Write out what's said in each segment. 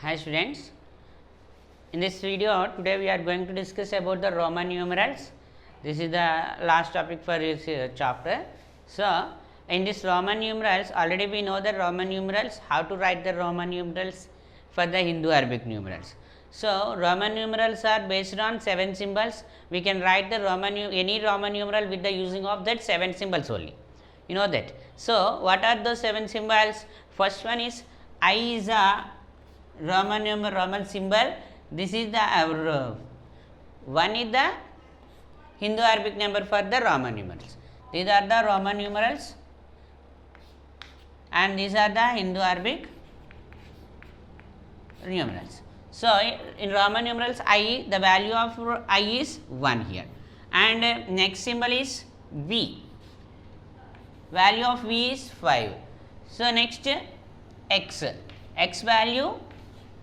Hi students, in this video today we are going to discuss about the Roman numerals. This is the last topic for this chapter. So, in this Roman numerals, already we know the Roman numerals, how to write the Roman numerals for the Hindu Arabic numerals. So, Roman numerals are based on 7 symbols. We can write the any Roman numeral with the using of that 7 symbols only. You know that. So, what are those 7 symbols? First one is I is a Roman symbol. This is the one is the Hindu Arabic number for the Roman numerals. These are the Roman numerals and these are the Hindu Arabic numerals. So, in Roman numerals I, the value of I is 1 here, and next symbol is V, value of V is 5. So, next X value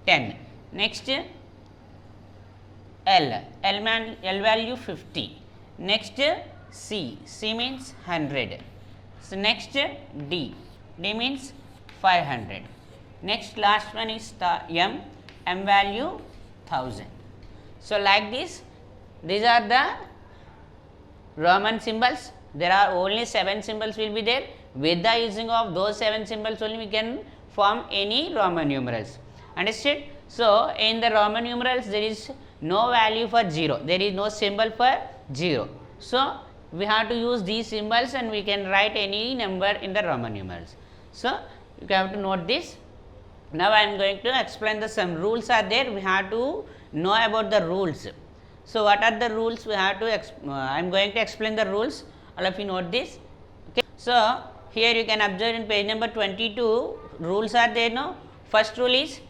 10, next L value 50, next C means 100. So, next D means 500, next last one is the M value 1000. So, like this, these are the Roman symbols. There are only 7 symbols will be there. With the using of those 7 symbols only we can form any Roman numerals. Understood? So, in the Roman numerals there is no value for 0, there is no symbol for 0. So, we have to use these symbols and we can write any number in the Roman numerals. So, you have to note this. Now, I am going to explain the some rules are there, we have to know about the rules. So, what are the rules we have to I am going to explain the rules, all of you note this. Okay. So, here you can observe in page number 22 rules are there. No, first rule is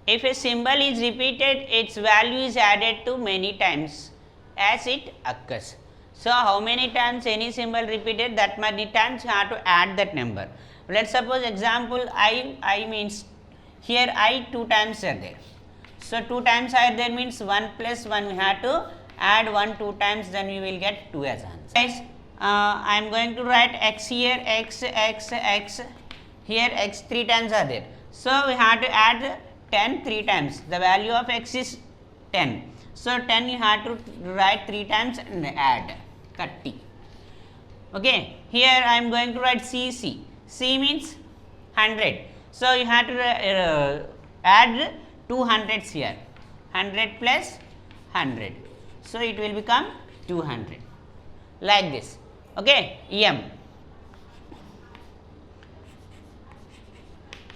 if a symbol is repeated, its value is added to many times as it occurs. So, how many times any symbol repeated, that many times you have to add that number. Let us suppose example I means here I 2 times are there. So, 2 times are there means 1 plus 1 we have to add 1 2 times, then we will get 2 as answer. Guys, I am going to write x here, x, here x 3 times are there. So, we have to add 10 3 times, the value of x is 10. So, 10 you have to write 3 times and add 30. Okay. Here I am going to write C means 100. So, you have to add 2 hundreds here, 100 plus 100. So, it will become 200 like this. Okay. M.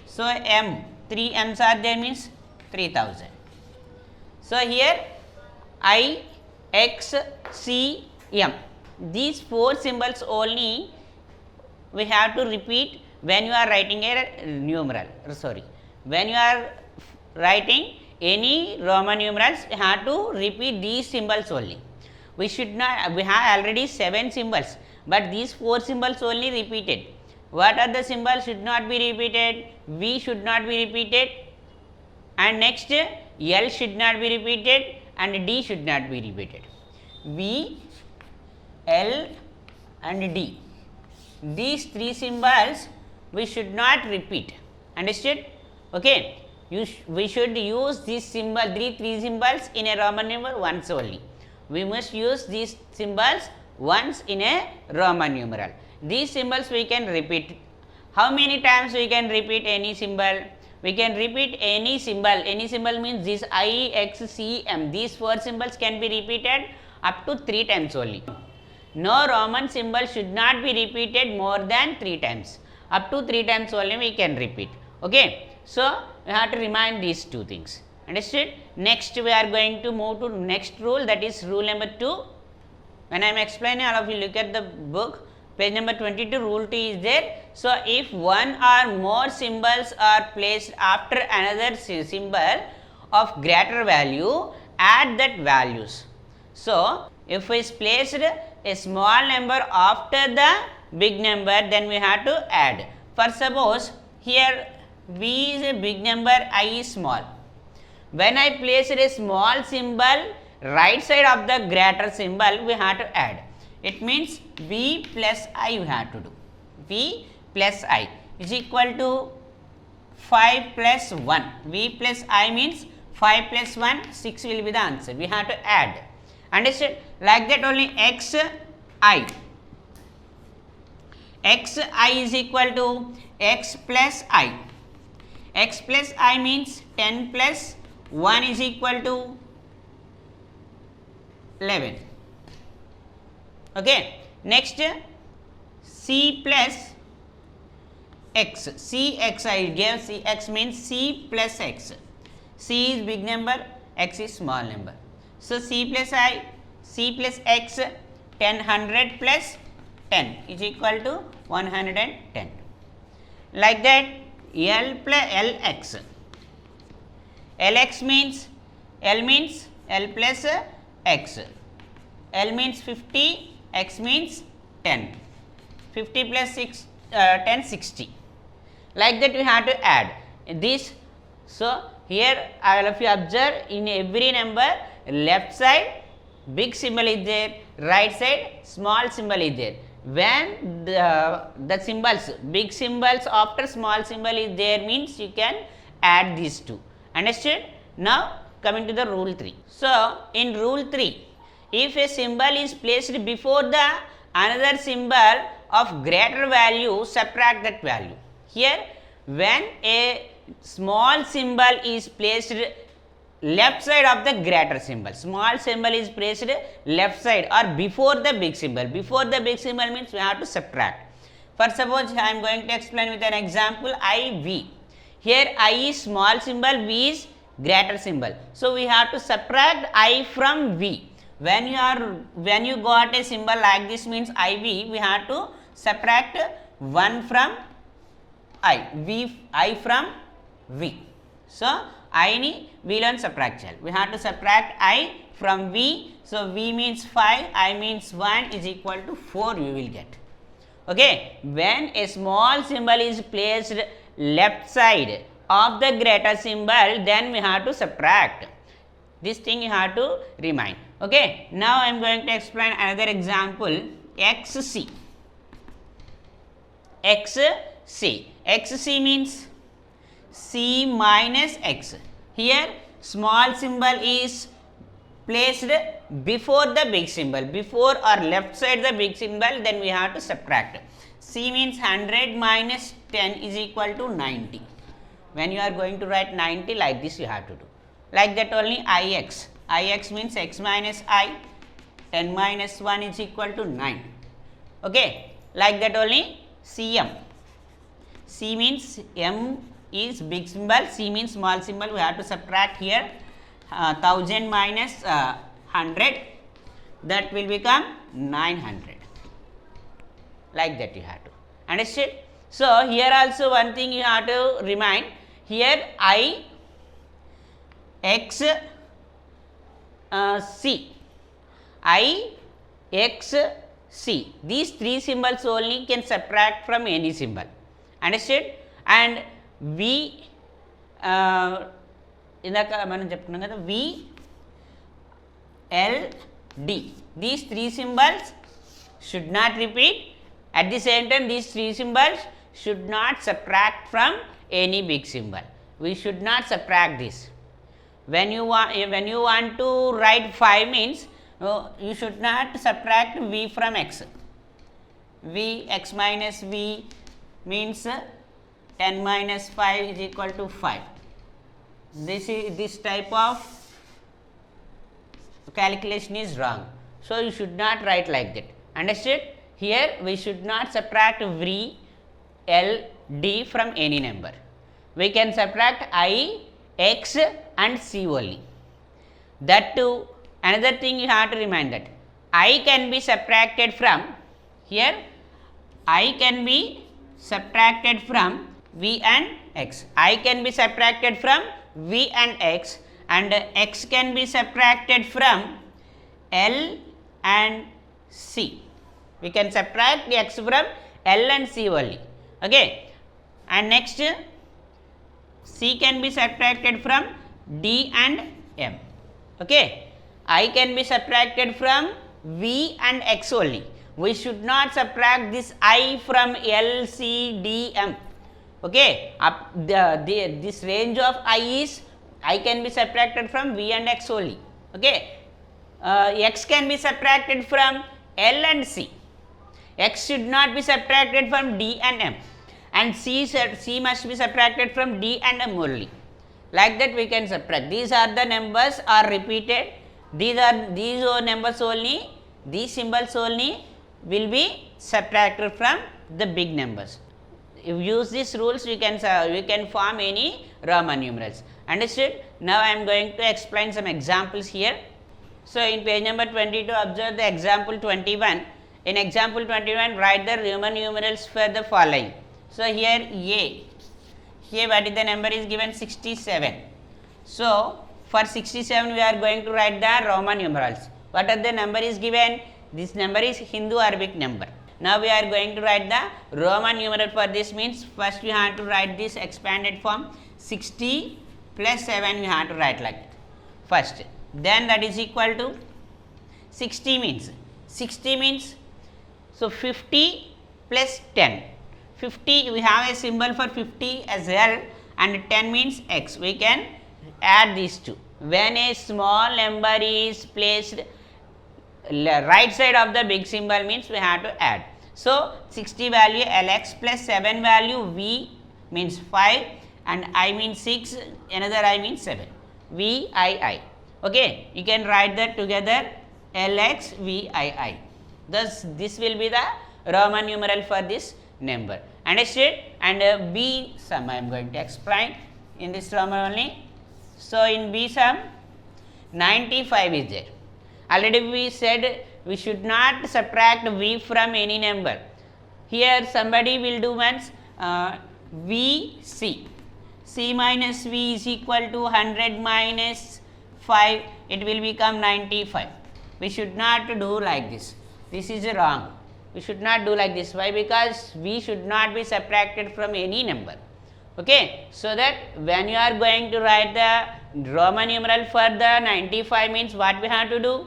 So, M 3 M's are there means 3000. So, here I, X, C, M, these 4 symbols only we have to repeat when you are writing a numeral, when you are writing any Roman numerals, you have to repeat these symbols only. We should not, we have already 7 symbols, but these 4 symbols only repeated. What are the symbols should not be repeated? V should not be repeated, and next L should not be repeated, and D should not be repeated. V, L and D, these 3 symbols we should not repeat. Understood? Okay. We should use these symbol, 3 symbols in a Roman numeral once only. We must use these symbols once in a Roman numeral. These symbols we can repeat. How many times we can repeat any symbol? We can repeat any symbol means this I, X, C, M, these 4 symbols can be repeated up to 3 times only. No Roman symbol should not be repeated more than 3 times. Up to 3 times only we can repeat. Okay. So, we have to remind these 2 things. Understood? Next we are going to move to next rule, that is rule number 2. When I am explaining, all of you look at the book, page number 22, rule 2 is there. So, if one or more symbols are placed after another symbol of greater value, add that values. So, if we placed a small number after the big number, then we have to add. For suppose here V is a big number, I is small. When I place a small symbol right side of the greater symbol, we have to add. It means V plus I we have to do. V plus I is equal to 5 plus 1. V plus I means 5 plus 1, 6 will be the answer. We have to add. Understood? Like that only xi. Xi is equal to x plus I. X plus I means 10 plus 1 is equal to 11. Okay. Next, c plus x. Cx I gave, Cx means c plus x. C is big number, x is small number. So, c plus I, c plus x, 10 100 plus 10 is equal to 110. Like that, L plus Lx. Lx means, L means L plus x. L means 50, x means 10. 50 plus 6, 10, 60. Like that we have to add this. So, here all of you observe, in every number left side big symbol is there, right side small symbol is there. When the symbols, big symbols after small symbol is there means you can add these two. Understood? Now coming to the rule 3. So, in rule 3, if a symbol is placed before the another symbol of greater value, subtract that value. Here, when a small symbol is placed left side of the greater symbol, small symbol is placed left side or before the big symbol. Before the big symbol means we have to subtract. For suppose I am going to explain with an example IV. Here I is small symbol, V is greater symbol. So, we have to subtract I from V. When you got a symbol like this means IV, we have to subtract 1 from I from V. So, I ni V learn subtract shell. We have to subtract I from V. So, V means 5, I means 1 is equal to 4 you will get. Okay. When a small symbol is placed left side of the greater symbol, then we have to subtract. This thing you have to remind. Okay. Now, I am going to explain another example, XC. XC means C minus X. Here small symbol is placed before the big symbol, before or left side the big symbol, then we have to subtract. C means 100 minus 10 is equal to 90. When you are going to write 90, like this you have to do. Like that only Ix. Ix means x minus I, 10 minus 1 is equal to 9. Okay. Like that only Cm. C means M is big symbol, C means small symbol, we have to subtract here 1000 minus 100, that will become 900. Like that you have to understand. So, here also one thing you have to remind, here I, X, C, I, X, C, these three symbols only can subtract from any symbol. Understood? And V, ఇందాక మనం చెప్పుకున్నాం కదా, V, L, D, these three symbols should not repeat. At the same time, these three symbols should not subtract from any big symbol. We should not subtract this. When you want to write 5 means you should not subtract V from X. V, X minus V means 10 minus 5 is equal to 5. This type of calculation is wrong. So, you should not write like that. Understood? Here we should not subtract V, L, D from any number. We can subtract I, X and C only. That too, another thing you have to remind that I can be subtracted from, here I can be subtracted from V and X. I can be subtracted from V and X, and X can be subtracted from L and C. We can subtract the X from L and C only. Okay. And next, C can be subtracted from D and M. Okay. I can be subtracted from V and X only. We should not subtract this I from L, C, D, M. Okay, up this range of I can be subtracted from V and X only. Okay, X can be subtracted from L and C. X should not be subtracted from D and M, and C must be subtracted from D and M only. Like that we can subtract. These are the numbers are repeated. These numbers only. These symbols only will be subtracted from the big numbers. If you use these rules, we can form any Roman numerals. Understood? Now I am going to explain some examples here. So in page number 22, observe the example 21. In example 21, write the Roman numerals for the following. So here A. Here what is the number is given? 67. So for 67 we are going to write the Roman numerals. What are the number is given? This number is Hindu Arabic number. Now we are going to write the Roman numeral for this. Means first we have to write this expanded form. 60 plus 7 we have to write like that first. Then that is equal to 60 means so 50 plus 10. 50 we have a symbol for 50 as L, and 10 means X. We can add these two. When a small number is placed right side of the big symbol means we have to add. So 60 value Lx plus 7 value V means 5 and I means 6, another I means 7, VII. Okay, you can write that together Lx VII. Thus this will be the Roman numeral for this number. Understood? And B sum I am going to explain in this Roman only. So in B sum 95 is there. Already we said we should not subtract V from any number. Here somebody will do once VC. C minus V is equal to 100 minus 5. It will become 95. We should not do like this. This is wrong. We should not do like this. Why? Because V should not be subtracted from any number. Okay. So that when you are going to write the Roman numeral for the 95 means what we have to do?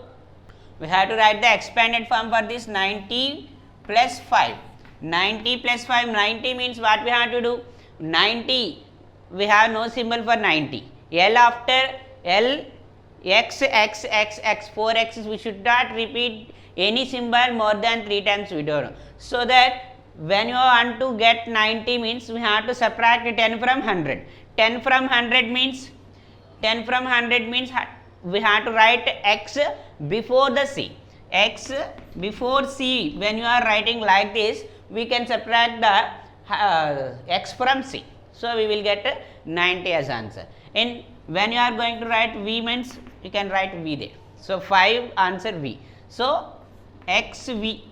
We have to write the expanded form for this 90 plus 5. 90 plus 5, 90 means what we have to do? 90, we have no symbol for 90. L after L, X, 4X, we should not repeat any symbol more than 3 times we don't know. So that when you want to get 90 means we have to subtract 10 from 100. 10 from 100 means we have to write X before the C. X before C, when you are writing like this, we can subtract the X from C. So we will get 90 as answer. And when you are going to write V means, you can write V there. So 5 answer V. So XC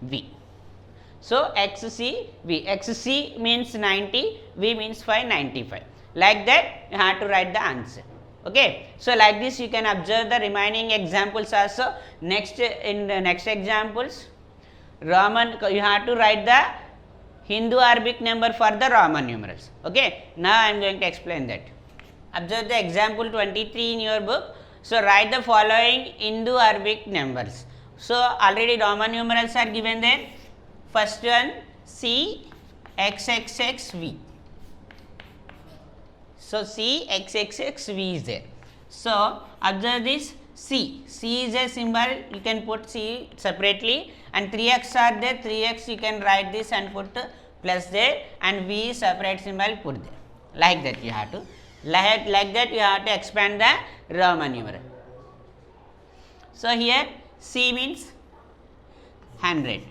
V. So XC V. XC means 90, V means 5, 95. Like that you have to write the answer. Okay. So like this you can observe the remaining examples also. Next, in the next examples, Roman, you have to write the Hindu Arabic number for the Roman numerals. Okay. Now I am going to explain that. Observe the example 23 in your book. So write the following Hindu Arabic numbers. So already Roman numerals are given there. First one C XXXV. So C XXXV is there. So observe this C. C is a symbol, you can put C separately, and 3x are there. 3x you can write this and put plus there, and V separate symbol put there. Like that you have to. Like that you have to expand the Roman numeral. So here C means 100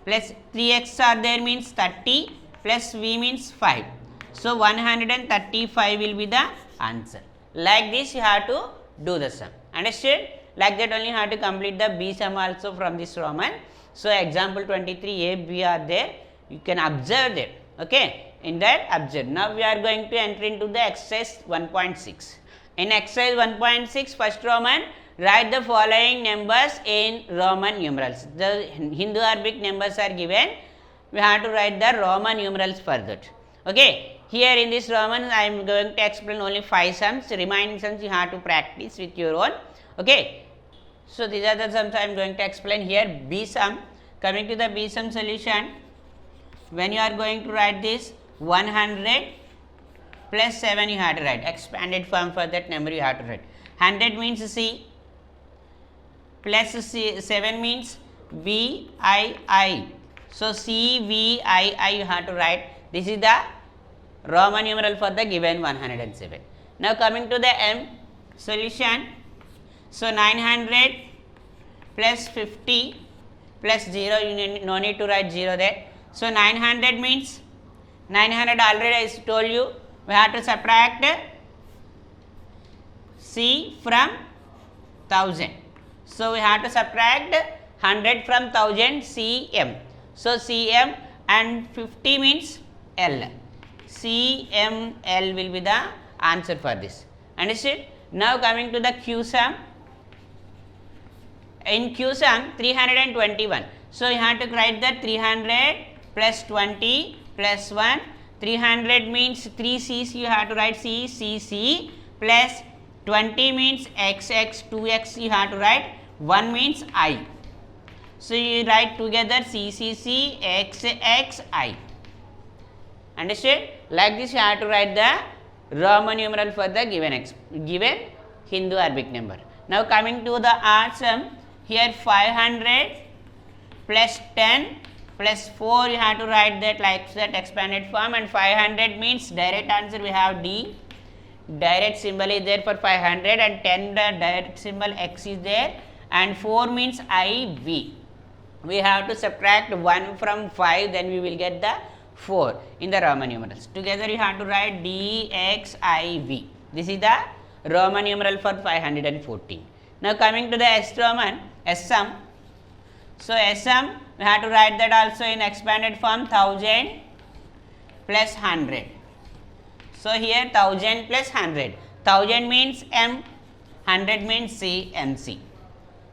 plus 3x are there means 30 plus V means 5. So 135 will be the answer. Like this you have to do the sum. Understood? Like that only you have to complete the B sum also from this Roman. So example 23 A, B are there. You can observe them. Okay. In that observe. Now we are going to enter into the exercise 1.6. In exercise 1.6 first Roman, write the following numbers in Roman numerals. The Hindu Arabic numbers are given. We have to write the Roman numerals for that. Okay. Here in this Roman I am going to explain only 5 sums. Remaining sums you have to practice with your own. Okay. So these are the sums I am going to explain here. B sum. Coming to the B sum solution. when you are going to write this 100 plus 7 you have to write, expanded form for that number you have to write. 100 means C plus C, 7 means VII. So CVII you have to write. This is the Roman numeral for the given 107. Now coming to the M solution. So 900 plus 50 plus 0, you no need to write 0 there. So 900 means 900 already I told you we have to subtract C from 1000. So we have to subtract 100 from 1000 CM. So CM and 50 means L. CML will be the answer for this. Understood? Now coming to the Q sum. In Q sum 321. So you have to write the 300 plus 20 plus 1. 300 means 3 C's, you have to write C, C, C, plus 20 means X, X, 2X you have to write, 1 means I. So you write together C, C, C, X, X, I. Understood? Like this you have to write the Roman numeral for the given Hindu Arabic number. Now coming to the odd sum, here 500 plus 10 plus 4 you have to write that like that expanded form, and 500 means direct answer we have D. Direct symbol is there for 500, and 10 the direct symbol X is there, and 4 means IV. We have to subtract 1 from 5, then we will get the 4 in the Roman numerals. Together you have to write DXIV. This is the Roman numeral for 514. Now coming to the S Roman, S sum. So S sum we have to write that also in expanded form 1000 plus 100. So here 1000 plus 100. 1000 means M, 100 means C, MC.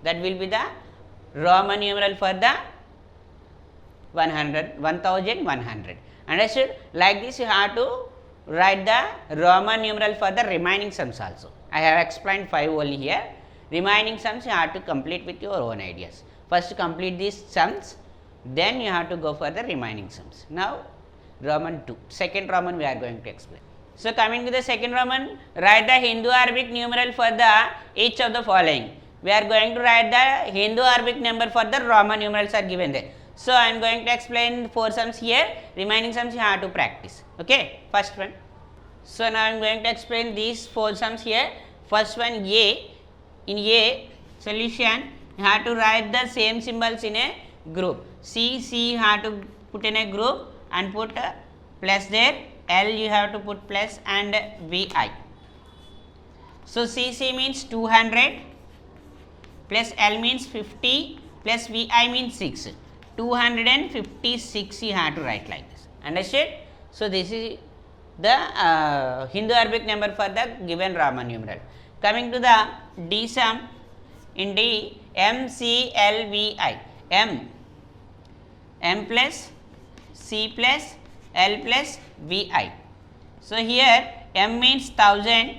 That will be the Roman numeral for the 1100. Understood? Like this you have to write the Roman numeral for the remaining sums also. I have explained 5 only here. Remaining sums you have to complete with your own ideas. First complete these sums, then you have to go for the remaining sums. Now Roman 2, second Roman we are going to explain. So coming to the second Roman, write the Hindu Arabic numeral for the each of the following. We are going to write the Hindu Arabic number for the Roman numerals are given there. So I am going to explain 4 sums here, remaining sums you have to practice. Okay, first one. So now I am going to explain these 4 sums here. First one A. In A solution you have to write the same symbols in a group. C you have to put in a group and put plus there. L you have to put plus and VI. So CC means 200 plus L means 50 plus VI means 6. 256 you have to write like this. Understood? So this is the Hindu Arabic number for the given Roman numeral. Coming to the D sum, in D MCLVI, M plus C plus L plus VI. So here M means 1000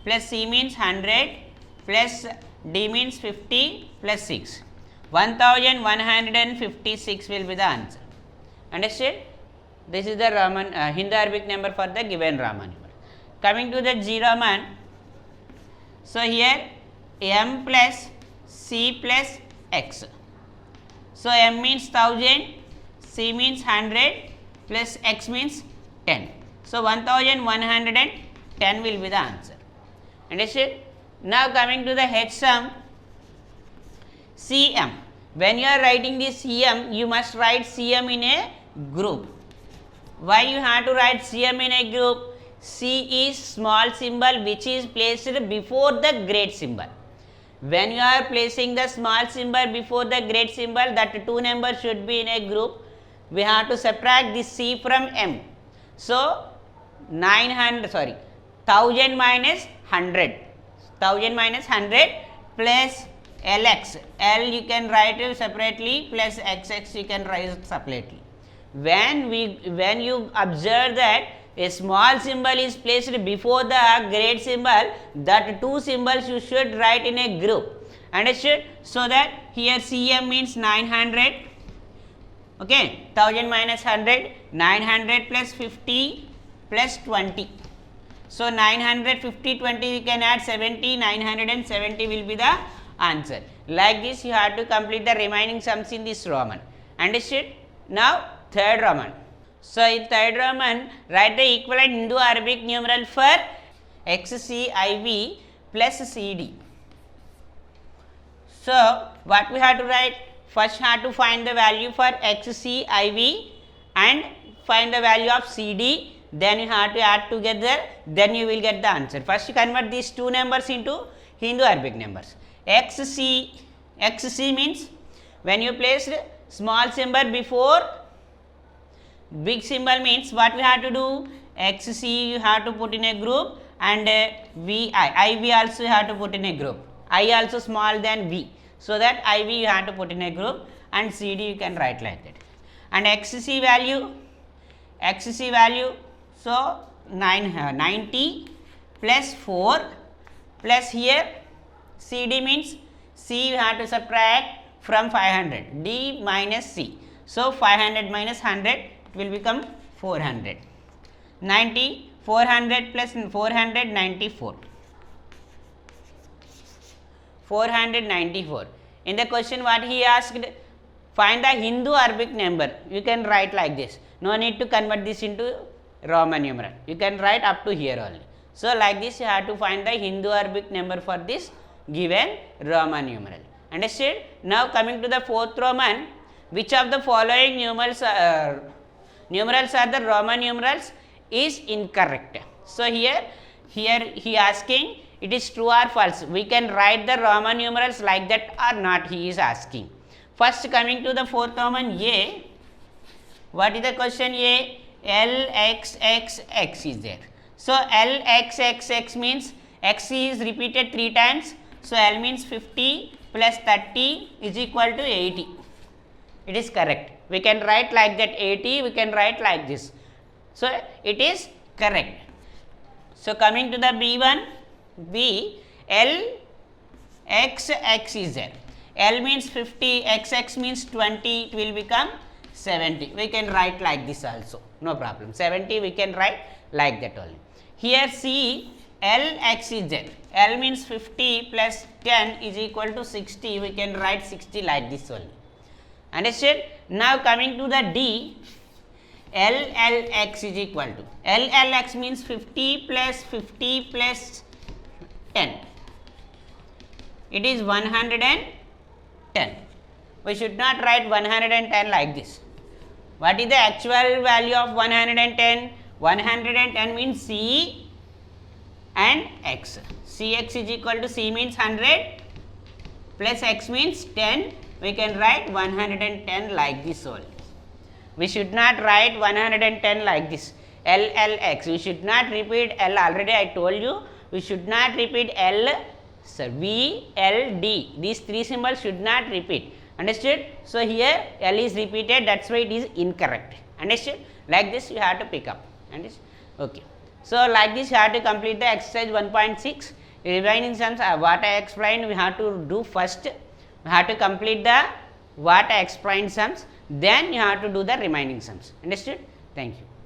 plus C means 100 plus D means 50 plus 6. 1156 will be the answer. Understood? This is the Roman Hindu Arabic number for the given Roman number. Coming to the G Roman, so here M plus C plus X. So M means 1000, C means 100 plus X means 10. So 1110 will be the answer. Understood? Now coming to the H sum, CM. When you are writing this CM, you must write CM in a group. Why you have to write CM in a group? C is small symbol which is placed before the great symbol. When you are placing the small symbol before the great symbol, that 2 numbers should be in a group. We have to subtract this C from M. So 1000 minus 100. 1000 minus 100 plus LX. L you can write it separately plus XX you can write it separately. When you observe that a small symbol is placed before the great symbol, that 2 symbols you should write in a group. Understood? So that here CM means 900 Okay, 1000 minus 100, 900 plus 50 plus 20. So 950, 20 we can add 70, 970 will be the answer. Like this you have to complete the remaining sums in this Roman. Understood? Now third Roman. So in third Roman, write the equivalent Indo-Arabic numeral for XCIV plus CD. So what we have to write? First have to find the value for XCIV and find the value of CD. Then you have to add together, then you will get the answer. First convert these two numbers into Indo-Arabic numbers. XC means when you place small symbol before big symbol means what we have to do? XC you have to put in a group and VI, IV also you have to put in a group. I also small than V. So that IV you have to put in a group and CD you can write like that. And XC value, so 90 plus 4 plus here CD means C you have to subtract from 500, D minus C. So 500 minus 100 it will become 400. 90, 400 plus 494. 494. In the question what he asked, find the Hindu-Arabic number. You can write like this. No need to convert this into Roman numeral. You can write up to here only. So like this you have to find the Hindu-Arabic number for this given Roman numeral. Understood? Now coming to the fourth Roman, which of the following numerals are the Roman numerals is incorrect. So here he asking it is true or false. We can write the Roman numerals like that or not, he is asking. First coming to the fourth Roman A, what is the question A? LXXX is there. So LXXX means X is repeated 3 times. So L means 50 plus 30 is equal to 80. It is correct. We can write like that 80, we can write like this. So it is correct. So coming to the B1, B, L, X, X is there. L means 50, XX means 20, it will become 70. We can write like this also, no problem. 70 we can write like that only. Here C, L, X is there. L means 50 plus 10 is equal to 60. We can write 60 like this only. Understood? Now coming to the D, LLX is equal to, LLX means 50 plus 10. It is 110. We should not write 110 like this. What is the actual value of 110? 110 means C and X. Cx is equal to C means 100 plus X means 10. We can write 110 like this only. We should not write 110 like this. LLX. We should not repeat L. Already I told you. We should not repeat L. So V, L, D. These 3 symbols should not repeat. Understood? So here L is repeated. That's why it is incorrect. Understood? Like this you have to pick up. Understood? Okay. So like this you have to complete the exercise 1.6. Remaining sums what I explained we have to do first. We have to complete the what I explained sums. Then you have to do the remaining sums. Understood? Thank you.